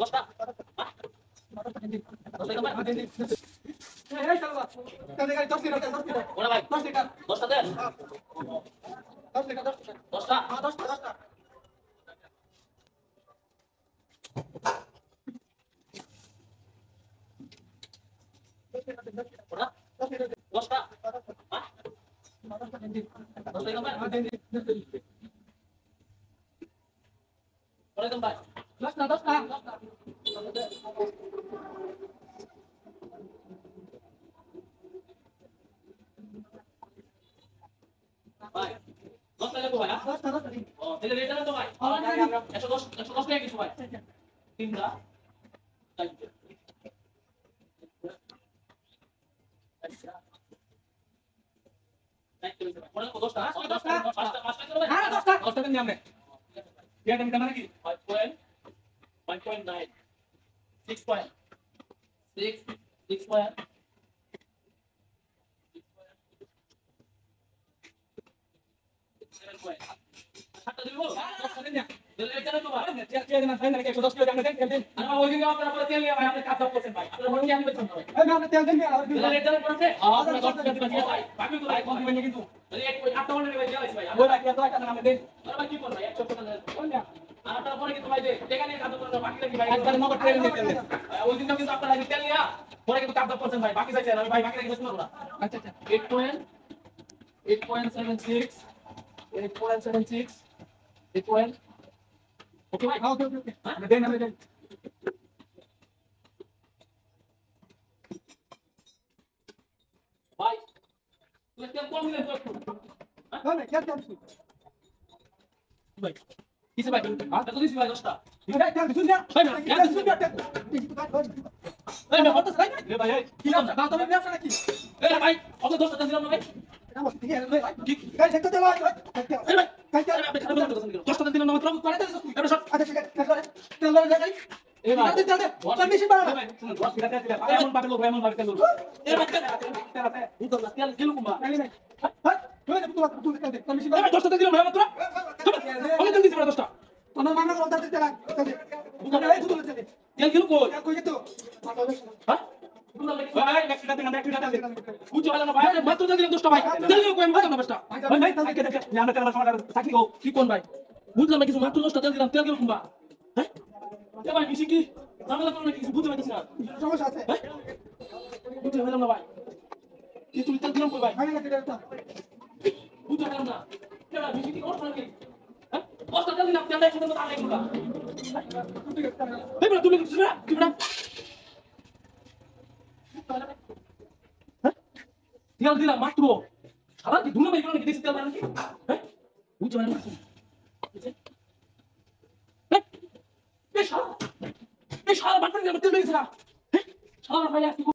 10টা 10টা ভাই এই চলবা কানে গাড়ি 10 লিটার 10 লিটার ওরে ভাই 10 লিটার 10টা দেন 10 লিটার 10টা হ্যাঁ 10টা ওরা 10 লিটার 10টা হ্যাঁ 10টা দেন 10টা ভাই দেন ওরে দেন ভাই 10টা 10টা ভাই 10টা দেবো ভাই 10টা ও তাহলে রেট জানেন তো ভাই 110 110 টাকা কিছু ভাই তিনটা চারটে দশটা হ্যাঁ 10টা দিন আমরা ये टाइम कितना की 5.9 6.6 সাতটা দিব 10টা দিন দিলে এটা তো ভাই তেল না ফাইনাল 110 কিলো জানেন তেল দিন আর ওই দিন আপনারা পরে তেল নিয়ে ভাই আপনি কাজ করছেন ভাই আপনারা মনে আমি বেচছেন ভাই এই আপনি তেল দিন দিলে এটা পড়ছে আপনারা 10 টাকা দিবেন ভাই বাকি তো ভাই কম দিবেন কিন্তু তাহলে এক 8টা মনে ভাই দেওয়া আছে ভাই ওই ভাই এত টাকা নামে দেন আর ভাই কি করব ভাই 100 টাকা দেন আর আপনারা পরে কিন্তু ভাই যে টাকা নিয়ে কাজ করেন বাকি লাগি ভাই একবার নগদ ট্রেন দিয়ে তেল ওই দিন কিন্তু আপনারা তেল নিয়া পরে কিন্তু কাজ করছেন ভাই বাকি চাইছেন আমি ভাই বাকি লাগি বেচবো না আচ্ছা আচ্ছা 8.76 8. Okay, bye. Okay. Then, bye. Let's get 1 minute. No, no, get them. Bye. Kiss bye. Ah, that's this bye, Dosta. You guys can do that. Bye, man. Get this bye. Hey, man, what is right? Hey, bye. Kiss them. Now, don't be afraid. Hey, bye. Okay, Dosta, that's the bye. Guys, take the line. Hey, bye. দশটা দিন না মাত্র করে দেন এবার সব আচ্ছা ঠিক আছে তেল ধরে যাই এই ভাই তেল দে পারমিশন বাড়া ভাই শুনুন 10 কিলো তেল দিলে এমন ভাবে লোক এমন ভাবে তেল লোক এই ভাই তেল আছে উঠো না তেল দিলু কুমবা নাই নাই হ্যাঁ তুই তুই তেল দে পারমিশন বাড়া 10টা দিলাম ভাই মাত্র আমি তেল দিছি 10টা তোমার মানা করতে তেল দে বুঝা নাই তুই তেল দে তেল দিলু কই কই গেতো হ্যাঁ ভাই নেক্সট টাইম আমরা একটা তেল দে বুঝছো ভালো না ভাই মাত্র তেল দিলাম 10টা ভাই তেল দিলু কই আমি বুঝাম না 10টা ভাই ভাই আজকে দেখে আমরা তেল সমাধান থাকি গো কি কোন ভাই বুঝলাম না কিছু মাত্র 10টা তেল দিলাম তেল দিলু কুমবা হ্যাঁ এ ভাই বেশি কি ঝামেলা করো না কিছু বুঝতে পারছিস না সমস্যা আছে বুঝতে পারলাম না ভাই কি তুই তেল দিলাম কই ভাই আমি না কেটে বুঝতে পারলাম না এ ভাই বেশি কি করছ নাকি হ্যাঁ 10টা তেল দিলাম তেলটা একদম তাহলে কুমবা এই বড় তুমি কিছু না কি বড় হ্যাঁ তেল দিলাম মাত্র সারা কি দুনা ভাই নাকি দেখছিস তেল নাকি হ্যাঁ বুঝতে পারলাম না এই শালা বাটন দিয়ে তেল দিয়েছিস না হ্যাঁ শালা ভাই